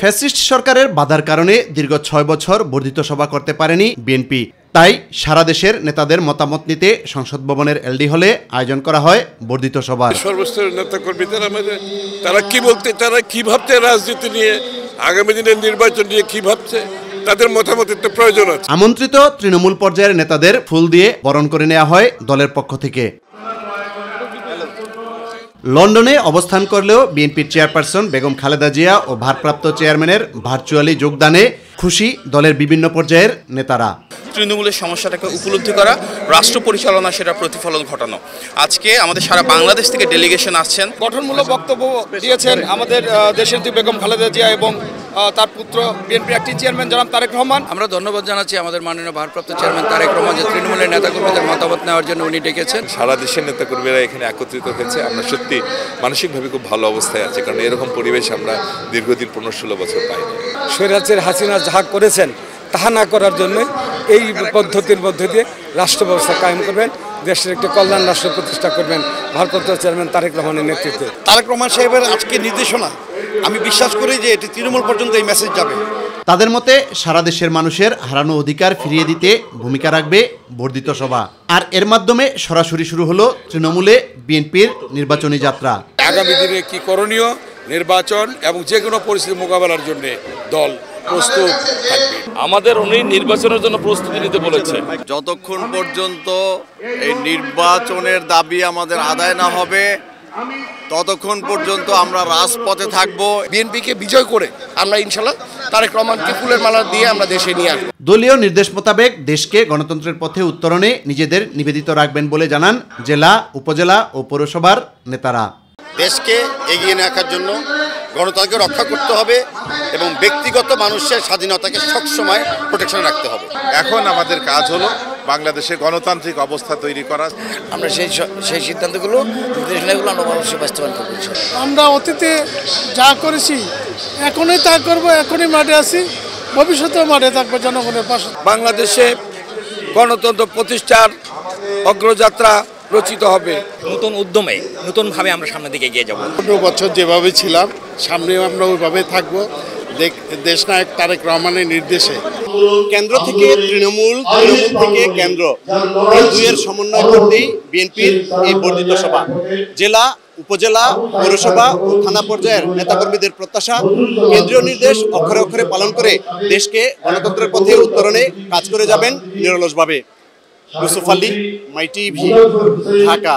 Fascist সরকারের বাধার কারণে দীর্ঘ ৬ বছর বর্ধিত সভা করতে পারেনি বিএনপি। তাই সারা দেশের নেতাদের মতামত নিতে সংসদ ভবনের এলডি হলে আয়োজন করা হয় বর্ধিত সভা। সর্বস্তরের নেতাকর্মীদের তারা কি বলতে, তারা কি ভাবতে, রাজনীতি নিয়ে, আগামী দিনের নির্বাচন নিয়ে কি ভাবছে, তাদের মতামতের তো প্রয়োজন আছে। আমন্ত্রিত তৃণমূল পর্যায়ের নেতাদের ফুল দিয়ে বরণ করে নেওয়া হয় দলের পক্ষ থেকে। লন্ডনে অবস্থান করলেও বিএনপির চেয়ারপারসন বেগম খালেদা জিয়া ও ভারপ্রাপ্ত চেয়ারম্যানের ভার্চুয়ালি যোগদানে খুশি দলের বিভিন্ন পর্যায়ের নেতারা। তৃণমূলের সমস্যাটাকে উপলব্ধি করা, রাষ্ট্র পরিচালনা সেটা প্রতিফলন ঘটানো। আজকে আমাদের সারা বাংলাদেশ থেকে ডেলিগেশন আসছেন, গঠনমূলক বক্তব্য দিয়েছেন আমাদের দেশের বেগম খালেদা জিয়া এবং তার পুত্র বিএনপির অ্যাক্টিং চেয়ারম্যান জনাব তারেক রহমান। আমরা ধন্যবাদ জানাচ্ছি আমাদের মাননীয় ভারপ্রাপ্ত চেয়ারম্যান তারেক রহমান যে তৃণমূলের নেতাকর্মীদের মতামত নেওয়ার জন্য উনি ডেকেছেন। সারা দেশের নেতাকর্মীরা এখানে একত্রিত হয়েছে। আমরা সত্যি মানসিকভাবে খুব ভালো অবস্থায় আছি, কারণ এরকম পরিবেশ আমরা দীর্ঘদিন ১৫-১৬ বছর পাইনি। স্বৈরাচার হাসিনা যাহা করেছেন তাহা না করার জন্য এই পদ্ধতির মধ্যে দিয়ে রাষ্ট্র ব্যবস্থা কায়েম করবেন, দেশের একটি কল্যাণ রাষ্ট্র প্রতিষ্ঠা করবেন ভারপ্রাপ্ত চেয়ারম্যান তারেক রহমানের নেতৃত্বে। তারেক রহমান সাহেবের আজকে নির্দেশনা, আমি বিশ্বাস করি যে এটি তৃণমূল পর্যন্ত এই মেসেজ যাবে। তাদের মতে সারা দেশের মানুষের হারানো অধিকার ফিরিয়ে দিতে ভূমিকা রাখবে বর্ধিত সভা। আর এর মাধ্যমে সরাসরি শুরু হলো তৃণমূলে বিএনপির নির্বাচনী যাত্রা। আগামী দিনে কি করণীয়, নির্বাচন এবং যে কোনো পরিস্থিতি মোকাবেলার জন্য দল প্রস্তুত থাকবে। আমাদের উনি নির্বাচনের জন্য প্রস্তুতি নিতে বলেছে। যতক্ষণ পর্যন্ত এই নির্বাচনের দাবি আমাদের আদায় না হবে ততক্ষণ পর্যন্ত আমরা রাজপথে থাকব। বিএনপিকে বিজয় করে আমরা ইনশাল্লাহ তারেক রহমানকে ফুলের মালা দিয়ে আমরা দেশে নিয়ে আসবো। দলীয় নির্দেশ মোতাবেক দেশকে গণতন্ত্রের পথে উত্তরণে নিজেদের নিবেদিত রাখবেন বলে জানান জেলা, উপজেলা ও পৌরসভার নেতারা। দেশকে এগিয়ে রাখার জন্য গণতন্ত্রকে রক্ষা করতে হবে এবং ব্যক্তিগত মানুষের স্বাধীনতাকে সবসময় প্রোটেকশন রাখতে হবে। এখন আমাদের কাজ হলো বাংলাদেশে গণতান্ত্রিক অবস্থা তৈরি করা। আমরা সেই সিদ্ধান্তগুলো নির্দেশনাগুলো আমরা অবশ্যই বাস্তবায়ন করব। আমরা অতীতে যা করেছি এখনই তা করব, এখনই মাঠে আছি, ভবিষ্যতেও মাঠে থাকবো জনগণের পাশে। বাংলাদেশে গণতন্ত্র প্রতিষ্ঠার অগ্রযাত্রা রচিত হবে। নতুন উদ্যমে, নতুনভাবে আমরা সামনের দিকে এগিয়ে যাব। 15 বছর যেভাবে ছিলাম সামনেও আমরা ওইভাবে থাকবো, দেশনায়ক তারেক রহমানের নির্দেশে। কেন্দ্র থেকে তৃণমূল, তৃণমূল থেকে কেন্দ্র, এই দুইয়ের সমন্বয় করতেই বিএনপির এই বর্ধিত সভা। জেলা, উপজেলা, পৌরসভা ও থানা পর্যায়ের নেতাকর্মীদের প্রত্যাশা, কেন্দ্রীয় নির্দেশ অক্ষরে অক্ষরে পালন করে দেশকে গণতন্ত্রের পথে উত্তরণে কাজ করে যাবেন নিরলসভাবে। ইউসুফ আলী, মাই টিভি, ঢাকা।